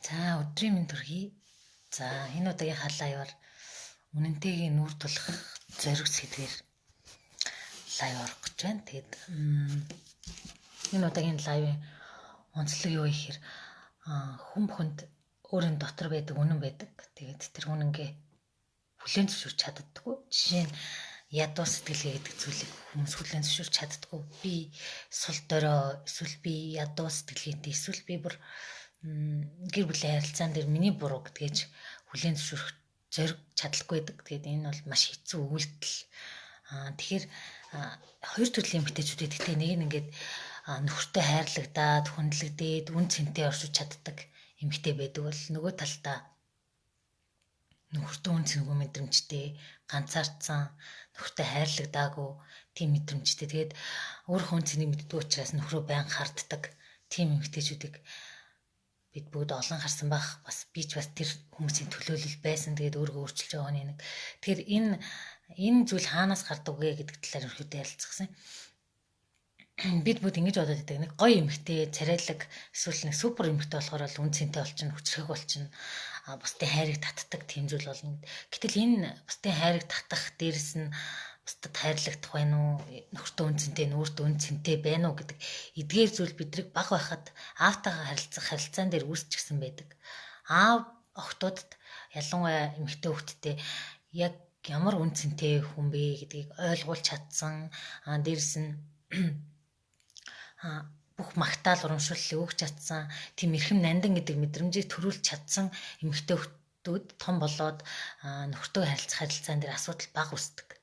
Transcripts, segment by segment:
За өдрийн мэнд төргий. За энэ удаагийн халаавар үнэнтэйгийн нүүр тулах зориг сэдвээр лайв орох гэж байна. Тэгээд энэ удаагийн лайвын онцлог юу ихээр хүн бүхэнд өөрийн дотор байдаг үнэн байдаг. Тэгээд тэр үнэнгээ хүлээн зөвшөөрч чаддаггүй. Жишээ нь ядуу сэтгэлгээ гэдэг зүйлийг хүмүүс хүлээн зөвшөөрч чаддаггүй. Би сул дорой, эсвэл би ядуу сэтгэлгээтэй, эсвэл би бүр гэр бүлийн харилцаан дээр миний буруу гэдгийж хүлээн зөвшөөрөх зориг чадлаггүй байдаг. Тэгээд энэ бол маш хэцүү үйлдэл. Тэгэхээр хоёр төрлийн эмэгтэйчүүд гэдэгтэй нэг нь ингээд нөхөртэй хайрлагдаад, хүндлэгдээд, үн цэнтэй оршиж чаддаг эмэгтэй байдаг бол нөгөө талдаа нөхөртөө үн цэнгүй мэдрэмжтэй, ганцаардсан, нөхөртэй хайрлагдаагүй тийм мэдрэмжтэй. Тэгээд өөрийнхөө үн цэнийг мэддэг учраас нөхрөө байн харддаг тийм эмэгтэйчүүдийг бид бүгд олон харсан байх. Бас би ч бас тэр хүмүүсийн төлөөлөл байсан. Тэгээд өөрийгөө өөрчилж байгаа нэг. Тэгэхээр энэ зүйл хаанаас гардаг вэ гэдэг талаар өрхөдөө ярилцсан. Бид бүгд ингэж бодоод байдаг. Нэг гоё эмэгтэй, царайлаг, эсвэл нэг супер эмэгтэй болохоор бол үн цэнтэй болчихно, хүчрэх болчихно. Бусдын хайрыг татдаг тийм зүйл болно. Гэтэл энэ бусдын хайрыг татах дээрэс нь бусдад хайрлагдах байна уу? Нөхөртөө үн цэнтэй, нүүртөө үн цэнтэй байна уу гэдэг эдгээр зүйл бидрийг баг байхад аавтайгаа харилцах харилцаан дээр үүсчихсэн байдаг. Аав охтуудад ялангуяа эмэгтэй хүүхдтэй яг ямар үн цэнтэй хүн бэ гэдгийг ойлгуулж чадсан. Дээрэс нь бүх магтаал урамшууллыг өгч чадсан. Тийм эрхэм нандин гэдэг мэдрэмжийг төрүүлж чадсан эмэгтэй хүүхдүүд том болоод нөхөртөө харилцах харилцаан дээр асуудал баг үүсдэг.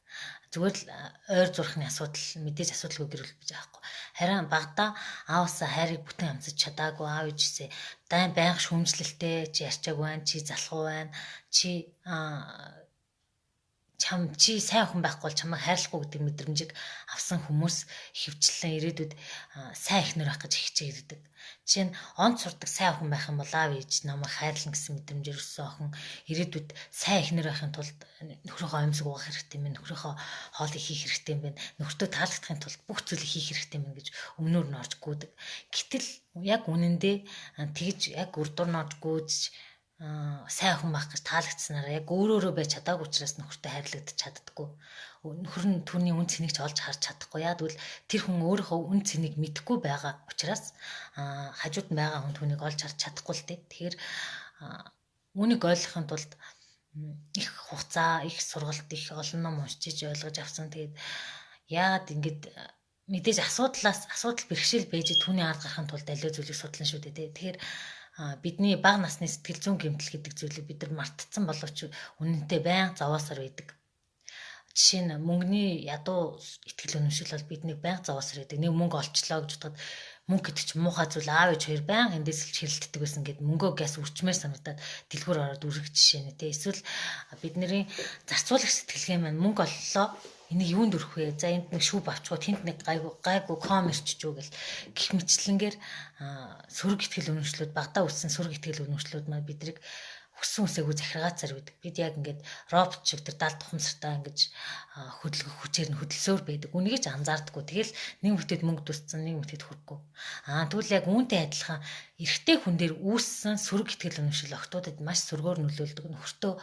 Зүгээр л ойр зурхны асуудал, мэдээж асуудалгүй гэрүүл биж аахгүй. Харин багада аавсаа хайрыг бүтэн амсаж чадаагүй аав ээжээсээ байнга шүүмжлэлтэй чи ярьчаагүй байна, чи залхуу байна, чи сайн хүн байхгүй бол чамайг хайрлахгүй гэдэг мэдрэмжийг авсан хүмүүс хөвчлэн ирээдүйд сайн эхнэр байх гэж хичээдэг. Жишээ нь онц сурдаг сайн хүн байх юм бол аав ээж намайг хайрлан гэсэн мэдрэмжээр өссөн охин ирээдүйд сайн эхнэр байхын тулд нөхрийнхөө амьсг уух хэрэгтэй юм, нөхрийнхөө хоолыг хийх хэрэгтэй юм байна, нөхөртөө таалагдахын тулд бүх зүйлийг хийх хэрэгтэй юм гэж өмнөөр нь орж гүйдэг. Гэтэл яг үнэндээ тэгж яг үрдүр нож гүйж сайн хүн байх гэж таалагдсанараа яг өөрөөрөө байж чадаагүй учраас нөхөртөө хайрлагдаж чаддаггүй. Нөхөр нь түүний үн цэнийг ч олж харж чадахгүй. Яг үл тэр хүн өөрийнхөө үн цэнийг мэдэхгүй байгаа учраас хажууд нь байгаа хүн түүнийг олж харж чадахгүй л дээ. Тэгэхээр үүнийг ойлгохын тулд их хугацаа, их сургалт, их олон ном уншиж ойлгож авсан. Тэгээд яагаад ингэж мэдээж асуудал бэрхшээл байж түүний ард гарахын тулд аливаа зүйлийг судлан шүү дээ. Тэгэхээр бидний бага насны сэтгэл зүйн гэмтэл гэдэг зүйлийг бид нар мартцсан боловч үнэнтэй байнга зовоосоор байдаг. Жишээ нь мөнгөний ядуу итгэл үнэмшил бол биднийг байнга зовоосоор байдаг. Нэг мөнгө олчлоо гэж бодоход мөнгө гэдэг чинь муухай зүйл аав ээж хоёр байнга эндээс хэрэлддэг байсан гэд мөнгөө гяс үрчмээр санагдаад дэлгүүр ороод үрэх жишээ нэ. Эсвэл бидний зарцуулагч сэтгэлгээ маань мөнгө оллоо. Энийг юунд өрөх вэ? За энд нэг шүүб авчгаа, тэнд нэг гайгүй коммерччүү гэл гих мэтлэнгээр сөрөг итгэл үнэмшлүүд багтаа үссэн сөрөг итгэл үнэмшлүүд маань бидрийг хүссэн үсээгүй захиргаацаар байдаг. Бид яг ингээд робот шиг тэр далд тухамсартаа ингэж хөдөлгөх хүчээр нь хөдөлсөөр байдаг. Үнийг ч анзаардаггүй. Тэгэл нэг мөтөд мөнгө тусцсан, нэг мөтөд хүрхгүй. Тэгвэл яг үүнтэй адилхан эрэгтэй хүн дээр үүссэн сөрөг итгэл үнэмшил охтуудад маш сөргөөр нөлөөлдөг. Нөхөртөө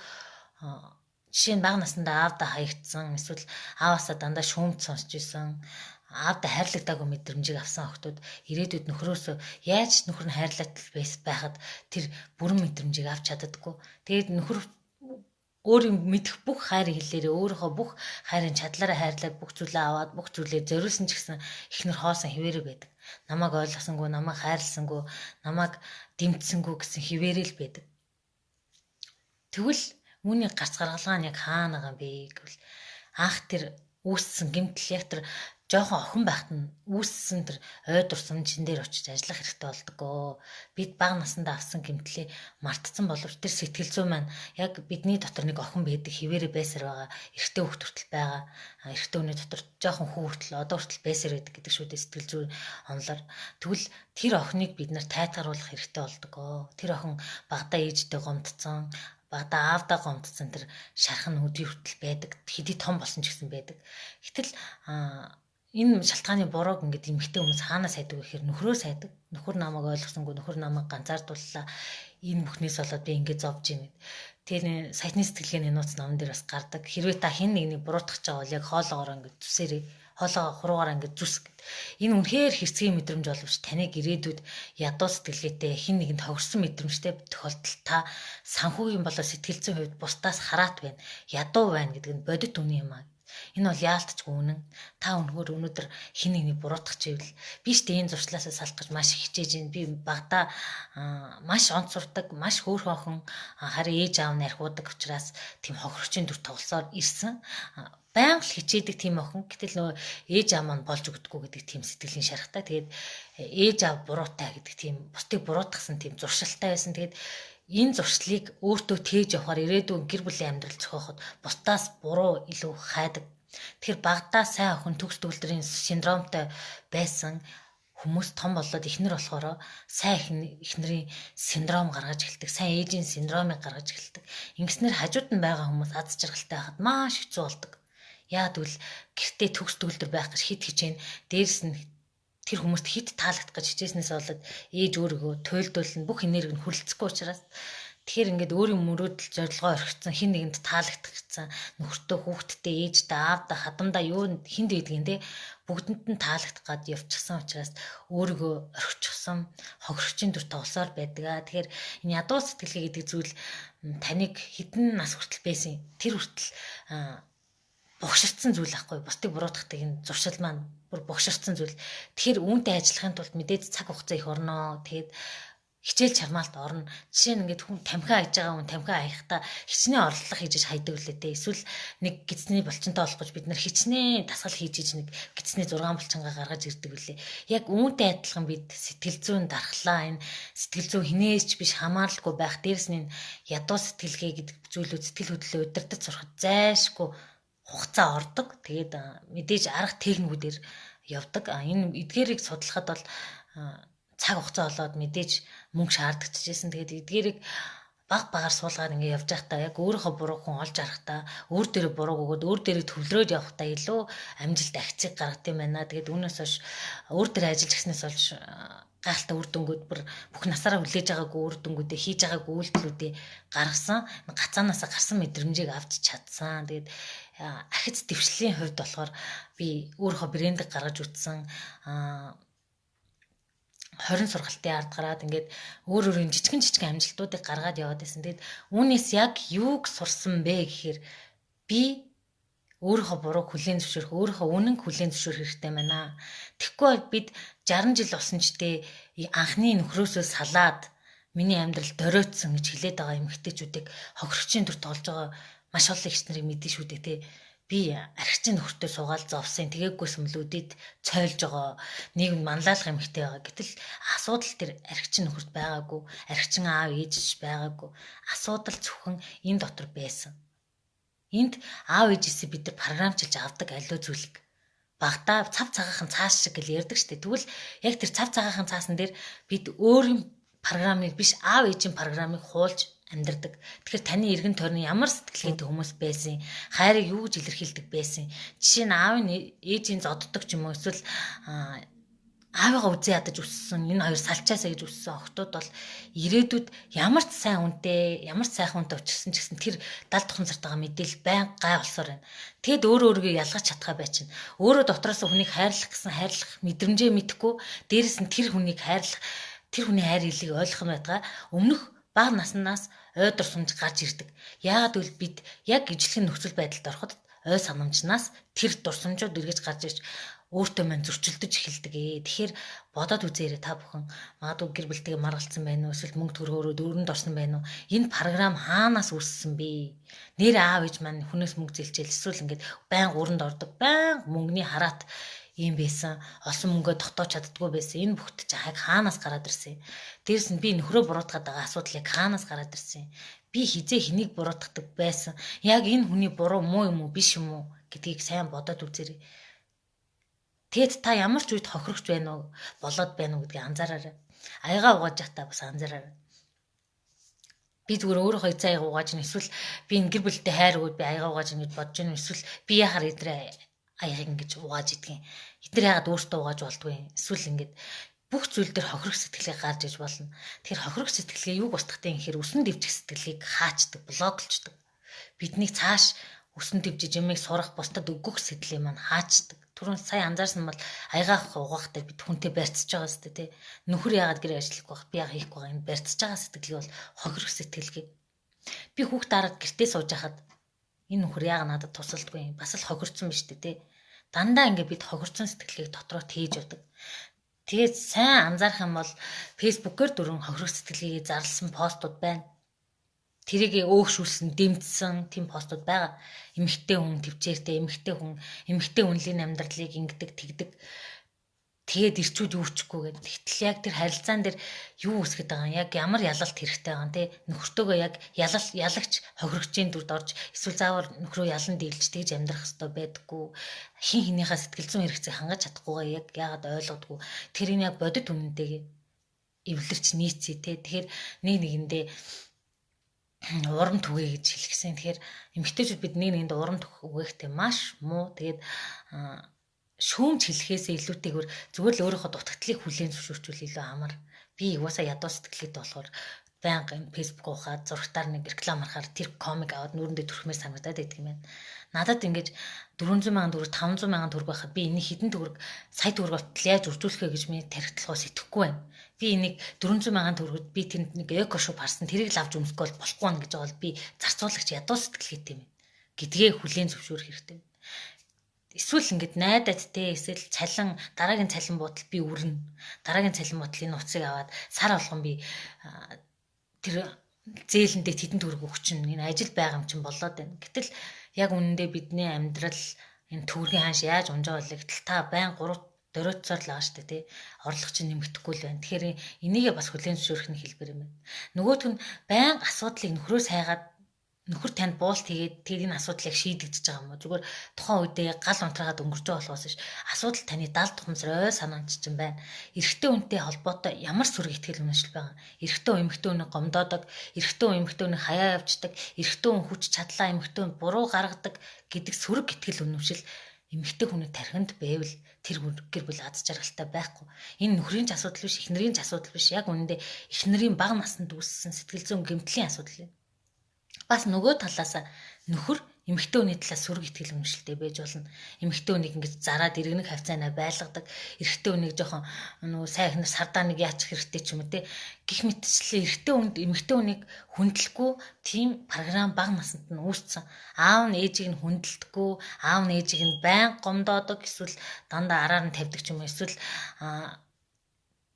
жишээ нь бага насндаа аавдаа хаягдсан, эсвэл ааваасаа дандаа шүүмж сонсч исэн, аавдаа хайрлагдаагүй мэдрэмжийг авсан охтууд ирээдүйд нөхрөөсөө яаж нөхөр нь хайрлагдал байхад тэр бүрэн мэдрэмжийг авч чаддаггүй. Тэгээд нөхөр өөрийн мэдэх бүх хайрыг хэлээрээ өөрийнхөө бүх хайрын чадлаараа хайрлаад бүх зүйлээ аваад бүх зүйлээ зориулсан ч гэсэн эхнэр хоосон хിവэрэ байдаг. Намайг ойлгосонгүй, намайг хайрласангүй, намайг дэмжсэнгүй гэсэн хിവэрэл байдаг. Тэгвэл үүний гарц гаргалгаа нь яг хаана байгаа бэ гэвэл анх тэр үүссэн гэмтэл яг тэр жоохон охин байхад нь үүссэн тэр ойдурсан чин дээр очиж ажиллах хэрэгтэй болдгоо. Бид бага насндаа авсан гэмтлээ мартцсан боловч тэр сэтгэл зүй маань яг бидний дотор нэг охин байдаг хിവэрэ байсаар байгаа. Эрэгтэй хүүхд хүртэл байгаа. Эрэгтэй хүний дотор жоохон хүү хүртэл одоо хүртэл байсаар байдаг гэдэг шүү дээ сэтгэл зүй онлоор. Тэгвэл тэр охиныг бид нар тайтгаруулах хэрэгтэй болдгоо. Тэр охин багадаа ээжтэй гомдсон, багада аавдаа гомдсон тэр шархан өдрийн хүртэл байдаг. Хэдий том болсон ч гэсэн байдаг. Гэтэл Энэ шалтгааны бурууг ингээд эмэгтэй хүмүүс хаанаас сайдаг вэ гэхээр нөхрөө сайдаг. Нөхөр намайг ойлгосонгүй, нөхөр намайг ганцаардууллаа. Энэ бүхнээс болоод би ингээд зовж ийн. Тэр саяны сэтгэлгээний нууц намн дээр бас гардаг. Хэрвээ та хэн нэгнийг буруутгах байгаа бол яг хоолоогоор ингээд зүсээрээ хоолоо хуруугаараа ингээд зүс гэд. Энэ үнэхээр хэрцгий мэдрэмж боловч таныг ирээдүйд ядуу сэтгэлгээтэй хэн нэгэнд хогссон мэдрэмжтэй тохиолдолд та санхүүгийн болоо сэтгэл зүйн хувьд бусдаас хараат байна. Ядуу байна гэдэг нь бодит үний юм аа. Энэ бол яалтчгүй үнэн. Та өнөөдөр хин нэгнийг буруутгах чивэл би ч энэ зуршлаасаа салах гэж маш хичээж байна. Би багада маш онцордог, маш хөөрхөн харин ээж аав нь архиудаг учраас тийм хохирогчийн дүр тоглосоор ирсэн. Баян л хичээдэг тийм охин. Гэтэл нөгөө ээж аав маань болж өгдөггүй гэдэг тийм сэтгэлийн шарахтай. Тэгээд ээж аав буруутай гэдэг тийм бусдыг буруутгасан тийм зуршилтай байсан. Тэгээд энэ зуршлыг өөртөө тээж явахаар ирээдүйн гэр бүлийн амьдрал зохиоход бусдаас буруу илүү хайдаг. Тэгэхээр багадаа сайн охин төгс төгөлдрийн синдромтой байсан хүмүүс том болоод эхнэр болохоор сайн эхнэрийн синдром гаргаж эхэлдэг, сайн ээжийн синдромыг гаргаж эхэлдэг. Ингэснээр хажууд нь байгаа хүмүүс аз жаргалтай байхад маш хэцүү болдог. Яагад гэвэл гэртээ төгс төгөлдөр байх гэж хит хичээн дээрс нь тэр хүмүүст хит таалагдах гэж хичээснээс болоод ээж өөрийгөө туйлдуулна, бүх энерги нь хүрлцэхгүй учраас тэгэхээр ингээд өөрийн мөрөөдөл зорилгоо орхицсан, хин нэгэнд таалагдах гэсэн нөхөртөө хүүхэдтэй ээжтэй аавда хадамдаа юу хинд байдгийн те бүгдэнд нь таалагдах гад явчихсан учраас өөрийгөө орхичихсан хохирогчийн дүр тоглосоор байдаг. Тэгэхээр энэ ядуу сэтгэлгээ гэдэг зүйл таныг хэдэн нас хүртэл байсан тэр хүртэл богширцсан зүйл ахгүй бусдыг буруутгахдаг энэ зуршил маань бүр богширцсан зүйл. Тэгэхээр үүнтэй ажиллахын тулд мэдээж цаг хугацаа их орно. Тэгээд хичээл чармаалт орно. Жишээ нь ингээд хүн тамхиа хайж байгаа хүн тамхиа хаяхдаа хичнээн орлого хийж хайдаг үлээ те. Эсвэл нэг гидсний булчинтай болох гэж бид нар хичнээн дасгал хийж нэг гидсний 6 булчингаа гаргаж ирдэг үлээ. Яг үүнтэй адилхан бид сэтгэл зүйн дархлаа энэ сэтгэл зүйн хинээс ч биш хамааралгүй байх дээрс нь ядуу сэтгэлгээ гэдэг зүйлүүд сэтгэл хөдлөлөө удирдах сурахад зайлшгүй хугацаа ордог. Тэгээд мэдээж арга техникүүдээр явдаг. Энэ эдгээрийг судлахад бол цаг хугацаа болоод мэдээж мөнгө шаардчихжээ. Тэгээд эдгээрийг баг багаар суулгаад ингэ явж байхдаа яг өөрийнхөө буруу хүн олж харахтаа өөр дээрээ бурууг өгөөд өөр дээрээ төвлөрөөд явахдаа илүү амжилт ахицыг гаргад юм байна. Тэгээд үүнээс хойш өөр дээрээ ажиллаж гиснээс болж гайлтаа үр дүнгууд бүх насаараа хүлээж байгаагүй үр дүнгуудээ хийж байгаагүй үйлдэлүүдээ гаргасан гацаанаас гарсан мэдрэмжийг авч чадсан. Тэгээд ахиц дэвшлийн хувьд болохоор би өөрийнхөө брэндийг гаргаж үтсэн 20 сургалтын ард гараад ингээд өөрийн жижигэн амжилтуудыг гаргаад яваад байсан. Тэгэд үүнээс яг юуг сурсан бэ гэхээр би өөрийнхөө бурууг хүлээн зөвшөөрөх, өөрийнхөө үнэнг хүлээн зөвшөөрөх хэрэгтэй байна. Тэгэхгүй бол бид 60 жил болсон ч дээ анхны нөхрөөсөө салаад миний амьдрал доройтсон гэж хэлээд байгаа эмэгтэйчүүдийг хохирогчийн дүр тоглож байгаа маш олон их нарыг мэдэн шүү дээ те. Би архичийн нөхөртөө суугаал зовсон. Тэгээгүй сүмлүүдэд цойлж байгаа нийгэм манлайлах эмэгтэй байгаа. Гэтэл асуудал тэр архичийн нөхөрт байгаагүй. Архичин аав ээжч байгаагүй. Асуудал зөвхөн энэ дотор байсан. Энд аав ээжээсээ бид нар програмчилж авдаг аливаа зүйлийг багтаа цав цагаахан цаас шиг гэл ярьдаг штэ. Тэгвэл яг тэр цав цагаахан цаасан дээр бид өөрийн програмыг биш аав ээжийн програмыг хуулж амьдардаг. Тэгэхээр таны эргэн тойрны ямар сэтгэлгээтэй хүмүүс байсан, хайрыг юу гэж илэрхийлдэг байсан. Жишээ нь аав нь ээжийн зодддаг ч юм уу эсвэл аавыгаа үзээ ядаж өссөн энэ хоёр салчаасаа гэж өссөн охтууд бол ирээдүйд ямар ч сайн үнтэй, ямар ч сайхан үнтэй учирсан ч гэсэн тэр 70 тухын цартайгаа мэдээлэл байн гай болсоор байна. Тэгэд өөрийгөө ялгаж чадхаа байчин. Өөрөө дотроос хүнийг хайрлах гэсэн хайрлах мэдрэмжээ мэдхгүй, дээрэс нь тэр хүнийг хайрлах, тэр хүний хайр илийг ойлгох нь байтгаа өмнөх бага наснаас ой дурсамж гарч ирдэг. Яагаад гэвэл бид яг ижлэхэн нөхцөл байдалд ороход ой санамжнаас тэр дурсамжууд эргэж гарч ирж өөртөө мань зөрчилдөж эхэлдэг. Тэгэхээр бодоод үзээрэй та бүхэн магадгүй гэр бүлтэйгээ маргалцсан байна уу эсвэл мөнгө төгрөгөөрөө дөрөнд орсон байна уу? Энэ програм хаанаас үүссэн бэ? Нэр аав ээж маань хүнээс мөнгө зэлжээл эсвэл ингээд байн гуранд ордог, байн мөнгөний хараат ийм байсан, олсон мөнгөө тогтоож чаддгүй байсан. Энэ бүхт яг хаанаас гараад ирсэн? Дээрс нь би нөхрөө буруутгаад байгаа асуудал яг хаанаас гараад ирсэн? Би хизээ хэнийг буруутгадаг байсан? Яг энэ хүний буруу муу юм уу, биш юм уу гэдгийг сайн бодоод үзээрэй. Тэгэд та ямар ч үед хохирогч байна уу, болоод байна уу гэдгийг анзаараарай. Аягаа угааж явахдаа бас анзаараарай. Би зүгээр өөрөө хаяцаа аяга угааж ин эсвэл би энэ гэр бүлтэй хайр өгөөд би аяга угааж ин гэж бодож ин эсвэл би яхаар идрээ аяг ингэж угааж идэгин. Эдгээр яагаад өөртөө угааж болдгүй юм? Эсвэл ингээд бүх зүйл дээр хохирох сэтгэлийг гарч иж болно. Тэр хохирох сэтгэлгээ юу устгахтай юм гэхээр өсөн дэвжих сэтгэлийг хаачдаг, блоклчдаг. Бидний цааш өсөн дэвжиж юмыг сурах, бусдад өгөх сэтгэлийг маань хаачдаг. Түрүүн сая анзаарсан бол аягаах угаахтай бид хүнтэй барьцаж байгаа сте тий. Нөхөр яагаад гэр ажиллах байх, би яагаад хийхгүй байгаа энэ барьцаж байгаа сэтгэлийг бол хохирох сэтгэлгээ. Би хүүхд дараад гэртээ сууж хахад энэ нөхөр яагаад надад тусалдгүй юм? Бас л хохирцсон биз дээ тий. Дандаа ингээд бид хохирцсон сэтгэлийг дотроо тээж явдаг. Тэгээд сайн анзаарах юм бол фэйсбүүкээр дөрвөн хохирох сэтгэлгээ зарласан постууд байна. Тэрийг өөгшүүлсэн, дэмжсэн тийм постууд байгаа. Эмэгтэй хүн төвчээртэй, эмэгтэй үнэлийн амьдралыг ингэдэг, тэгдэг. Тэгээд ирчүүд юу чгүй гэдэг. Тэгтэл яг тэр харилцаан дээр юу үсгэдэг байгаа юм? Яг ямар ялалт хэрэгтэй байгаа юм те? Нөхөртөөгөө яг ялагч хохирогчийн дүрд орж эсвэл заавар нөхрөө ялан дийлж тэгж амьдрах хэрэгтэй байдаггүй. Хин хинийхээ сэтгэл зүйн хэрэгцээг хангаж чадахгүйгаа яг яагаад ойлгодгүй. Тэрийг яг бодит үнэнтэйг эвлэрч нийцээ те. Тэгэхээр нэгэндээ урам түгээ гэж хэлчихсэн. Тэгэхээр эмэгтэйчүүд бид нэгэнд урам түгээхтэй маш муу. Тэгээд шүүмж хэлэхээсээ илүүтэйгээр зүгээр л өөрийнхөө дутагдлыг хүлээн зөвшөөрчүүл илүү амар. Би угаасаа ядуу сэтгэлгээтэй болохоор байнга энэ фэйсбүүк ухаад зургатаар нэг реклам харахаар тэр комик аваад нүрэндээ төрхмээр санагдаад байдаг юм байна. Надад ингэж 400,000 төгрөг 500,000 төгрөг байхад би энийг хэдэн төгрөг сая төгрөг болтол яаж үржүүлэхэ гэж миний тархитлогоо сэтгэхгүй байна. Би энийг 400,000 төгрөгөд би тэнд нэг эко шоп харсан тэрийг л авч өмсөхгүй бол болохгүй байна гэж байгаа бол би зарцуулагч ядуу сэтгэлгээтэй юм гэдгээ хүлээн зөвшөөрөх хэрэгтэй. Эсвэл ингээд найдаад те эсвэл цалин дараагийн цалин буудал би үрнэ. Дараагийн цалин буудлын нууцыг аваад сар болгон би тэр зээлэндээ тэдэн төгрөг өгч чинь энэ ажил байгаа юм чинь болоод байна. Гэтэл яг үнэндээ бидний амьдрал энэ төгрөгийн хааш яаж унжаа болыг гэтэл та байн 3 дөрөөцөөр л байгаа шүү дээ тий. Орлого чинь нэмэгдэхгүй л байна. Тэгэхээр энийгээ бас хүлээн зөвшөөрөх нь хэлбэр юм байна. Нөгөөх нь байн асуудлыг нөхрөөс хайгаад нөхөр танд буулт хийгээд тэрийн асуудлыг шийдэгдэж байгаа юм уу? Зүгээр тухайн үедээ гал унтраагаад өнгөрч байгаа болохоос ш асуудал таны даалт тухамсар ой санаанд чинь байна. Эрэгтэй хүнтэй холбоотой ямар сүрэг ихтгэл үнэмшил байгаа. Эрэгтэй эмэгтэй хүнийг гомдоодог, эрэгтэй эмэгтэй хүнийг хаяа явждаг, эрэгтэй хүн хүч чадлаа эмэгтэй хүн буруу гаргадаг гэдэг сүрэг ихтгэл үнэмшил эмэгтэй хүний тархинд байвал тэр гэр бүл аз жаргалтай байхгүй. Энэ нөхрийн ч асуудал биш, эхнэрийн ч асуудал биш. Яг үнэндээ эхнэрийн бага наснд үүссэн сэтгэл зүйн гэмтлийн асуудал юм. Бас нөгөө талаасаа нөхөр эмэгтэй хүний талаас сүрэг ихтгэл үнэмшилтэй байж болно. Эмэгтэй хүнийг ингэж зараад иргэнэг хавцаанаа байлгадаг. Эрэгтэй хүнийг жоохон нөгөө сайн ихнэр сардаа нэг яачих хэрэгтэй ч юм уу те. Гэх мэтчлээ эрэгтэй хүнд эмэгтэй хүнийг хүндлэхгүй тийм програм бага наснд нь үүссэн. Аав нь ээжийг нь хүндэлдэггүй, аав нь ээжийг нь байн гомдоодог, эсвэл дандаа араар нь тавьдаг ч юм уу, эсвэл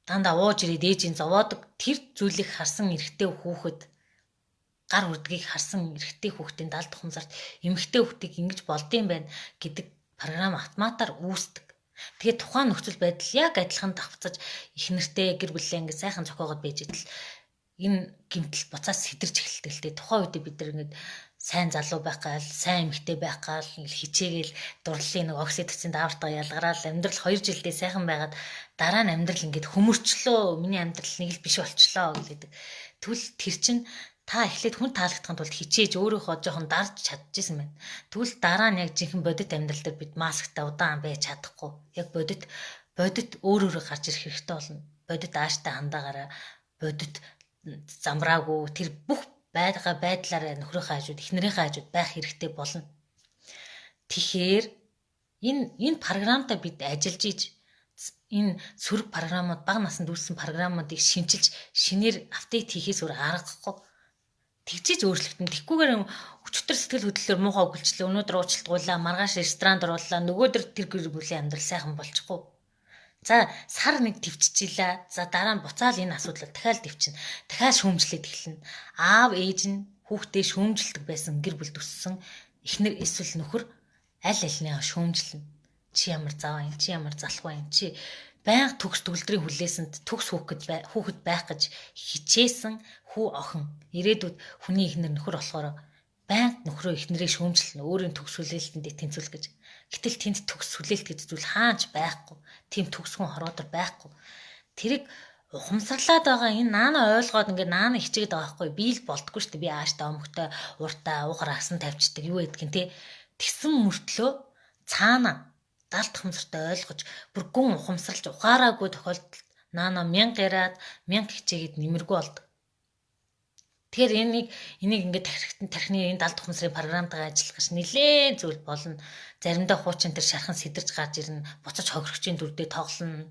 дандаа ууж ирээд ээжийн зовоодог. Тэр зүйлийг харсан эрэгтэй хүүхэд гар үрдгийг харсан эрэгтэй хүүхдийн даалт тухамсарт эмэгтэй хүүхдийг ингэж болдсон байна гэдэг програм автоматар үүсдэг. Тэгээд тухайн нөхцөл байдал яг адилхан давхцаж эхнэртэй гэр бүлээ ингэ сайхан зохиогоод байж идэл энэ гэмтэл буцаас сэтэрч эхэлдэг л дээ. Тухайн үед бид нар ингэ сайн залуу байх гал, сайн эмэгтэй байх гал хичээгээл дурлалын нэг окситоцин даавартаа ялгараал амьдрал 2 жилдээ сайхан байгаад дараа нь амьдрал ингэ хөмөрчлөө. Миний амьдрал нэг л биш болчлоо гэдэг. Тэгвэл тэр чинь та эхлээд хүн таалагдахын тулд хичээж өөрийнхөө жоохон дарж чадчихсан байна. Тэгвэл дараа нь яг жинхэнэ бодит амьдрал дээр бид масктай удаан байж чадахгүй. Яг бодит өөрөөрөө гарч ирэх хэрэгтэй болно. Бодит ааштай хандаагаараа бодит замраагүй тэр бүх байдлаараа нөхрийнхөө хажууд, эхнэрийнхээ хажууд байх хэрэгтэй болно. Тэгэхээр энэ програмтай бид ажиллаж иж энэ сөрөг програмууд бага наснд үүссэн програмуудыг шинжилж шинээр апдейт хийхээс өөр аргагүй. Тэгчиж өөрчлөгдөн. Тэгхгүйгээр өчтөр сэтгэл хөдлөлөөр муухай өгүүлчлээ. Өнөөдөр уучлалгуулаа, маргааш ресторанд оруулаа. Нөгөөдөр тэр гэр бүлийн амьдрал сайхан болчихгүй. За сар нэг төвччихлээ. За дараа нь буцаал энэ асуудлыг дахиад төвчнө. Дахиад шүүмжлээд эхэлнэ. Аав ээж нь хүүхдээ шүүмжилдэг байсан гэр бүл төссөн эхнэр эсвэл нөхөр аль альнийгаа шүүмжлэнэ. Чи ямар зав юм? Чи ямар залах вэ? Чи байнга төгс төгөлдрийн хүлээсэнд төгс хүүхэд байх гэж хичээсэн хүү охин ирээдүйд хүний эхнэр нөхөр болохоор байнга нөхрөө эхнэрээ шүүмжлэнэ. Өөрийн төгс хүлээлтэндээ тэнцвэл гэж. Гэтэл тэнд төгс хүлээлт гэж зүйл хаач байхгүй. Тийм төгсгөн хороодор байхгүй. Тэрийг ухамсарлаад байгаа энэ наана ойлгоод ингээ наана хичээд байгаа байхгүй. Би л болдгоо шүү дээ. Би ааштай омгтой уртаа уугар асан тавьчихдаг юу гэдгийг те. Тэгсэн мөртлөө цаана далд хэмсэртэй ойлгож бүр гүн ухамсарлаж ухаараагүй тохиолдолд наана 1000 яраад 1000 хичээгээд нэмэргүй болдог. Тэгэхээр энийг ингээд тархины энэ далд ухамсарын програмтайгаа ажиллах гэж нэлээд зүйл болно. Заримдаа хуучин тэр шархан сидэрч гарч ирнэ, буцаж хохирогчийн дүрдээ тоглоно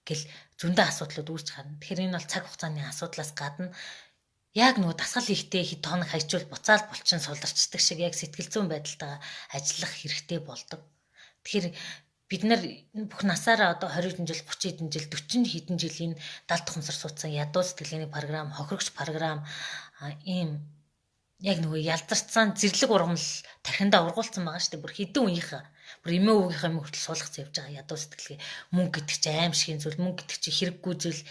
гэл зөндөө асуудлууд үүсч гарна. Тэгэхээр энэ бол цаг хугацааны асуудлаас гадна яг нөгөө дасгал хийхдээ хэд хоног хайчвал буцаал булчин суларчдаг шиг яг сэтгэл зүйн байдалтайгаа ажиллах хэрэгтэй болдог. Тэгэхээр бид нар бүх насаараа одоо 20 жил, 30 жил, 40 хэдэн жилийн далд ухамсар суудсан ядуу сэтгэлгээний програм, хохирогч програм ийм яг нөгөө ялзарцсан зэрлэг ургамал тархиндаа ургуулсан байгаа шүү дээ. Бүр хідэн үеийнхээ бүр эмээ өвгийнхээ мөртөл суулгацсан явж байгаа ядуу сэтгэлгээ. Мөнгө гэдэг чинь аимшигын зүйл, мөнгө гэдэг чинь хэрэггүй зүйл.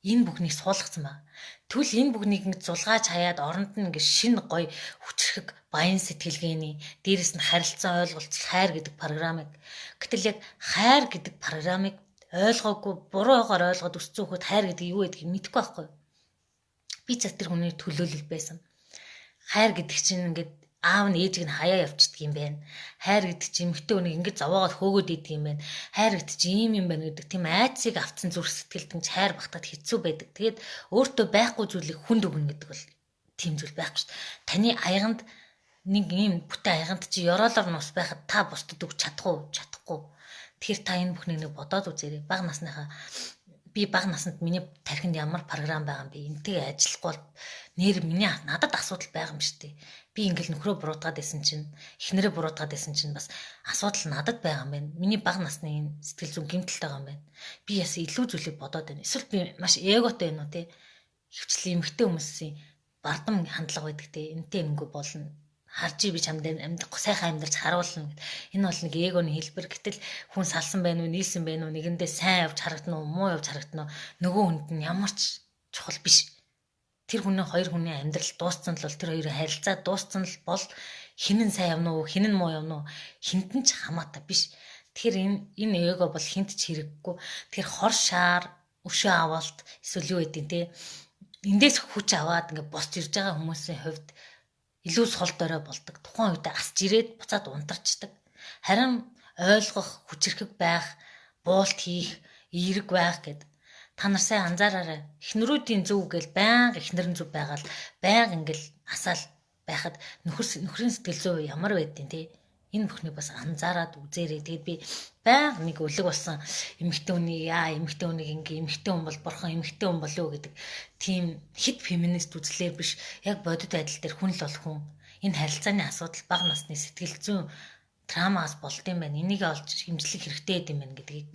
Энэ бүхнийг суулгацсан байна. Тэгвэл энэ бүхнийг ингэ зулгааж хаяад оронд нь ингэ шин гой хүчрхэг баян сэтгэлгээний дээрэс нь харилцан ойлголцол хайр гэдэг програмыг гэтэл яг хайр гэдэг програмыг ойлгоогүй буруугаар ойлгоод өссөн хөхөд хайр гэдэг юу гэдгийг мэдэхгүй байхгүй. Би ч тэр хүний төлөөлөл байсан. Хайр гэдэг чинь ингээд аав нь ээжийг нь хаяа явчихдаг юм байна. Хайр гэдэг чинь эмэгтэй хүнийг ингэж зовоогоод хөөгөөд идэг юм байна. Хайр гэдэг чинь юм байна гэдэг тийм айцыг автсан зүрх сэтгэлдэн хайр багтаад хэцүү байдаг. Тэгээд өөртөө байхгүй зүйлийг хүнд өгнө гэдэг бол тийм зүйл байхгүй шүү дээ. Таны аяганд нэг юм бүтэн аяганд чи ёроолоор нус байхад та бусдад өгч чадахгүй. Тэгэхээр та энэ бүхнийг нэг бодоод үзээрэй. Би бага наснд миний тархинд ямар програм байгаа юм бэ? Энтэйгээ ажиллахгүй бол нэр миний надад асуудал байгаа юм шүү дээ. Би ингээл нөхрөө буруутгаад байсан чинь, эхнэрээ буруутгаад байсан чинь бас асуудал надад байгаа юм байна. Миний бага насны энэ сэтгэл зүйн гэмтэлтэй байгаа юм байна. Би яс илүү зүйлийг бодоод байна. Эсвэл би маш эготой байна уу те? Хөвчлэн эмэгтэй хүмүүсийн бардам хандлага байдаг те. Энтэй ингээ болно. Харж би чамд амьдрах сайхан амьдарч харуулна гэд. Энэ бол нэг эгоны хэлбэр. Гэтэл хүн салсан байна уу, нийлсэн байна уу, нэгэндээ сайн явж харагдана уу, муу явж харагдана уу, нөгөө хүнд нь ямар ч чухал биш. Тэр хоёр хүний амьдрал дууссан л бол тэр хоёрын харилцаа дууссан л бол хинэн сайн явна уу, хинэн муу явна уу, хинтэн ч хамаатай биш. Тэгэхээр энэ эго бол хинт ч хэрэггүй. Тэгэхээр хор шаар, өшөө авалт эсвэл юу гэдэг те. Эндээс хүч аваад ингээ босч ирж байгаа хүмүүсийн хувьд илүү сул дорой болдог. Тухайн үед асч ирээд буцаад унтарчдаг. Харин ойлгох, хүчрхэг байх, буулт хийх, эерэг байх гэд та нар сайн анзаараарай. Эхнэрүүдийн зөв гэл байнга эхнэрэн зөв байгаал байнга ингээл асаал байхад нөхрийн сэтгэл зүй ямар байдیں۔ Тэ энэ бүхнийг бас анзаараад үзээрэй. Тэгээд би байнга нэг өлег болсон эмэгтэй хүнийг ингээ эмэгтэй хүн бол бурхан, эмэгтэй хүн болов уу гэдэг тийм хит феминист үзлээр биш. Яг бодит байдал дээр хүн л бол хүн. Энэ харилцааны асуудал бага насны сэтгэл зүйн травмаас болд юм байна. Энийг олж хэмжлэх хэрэгтэй юм байна гэдгийг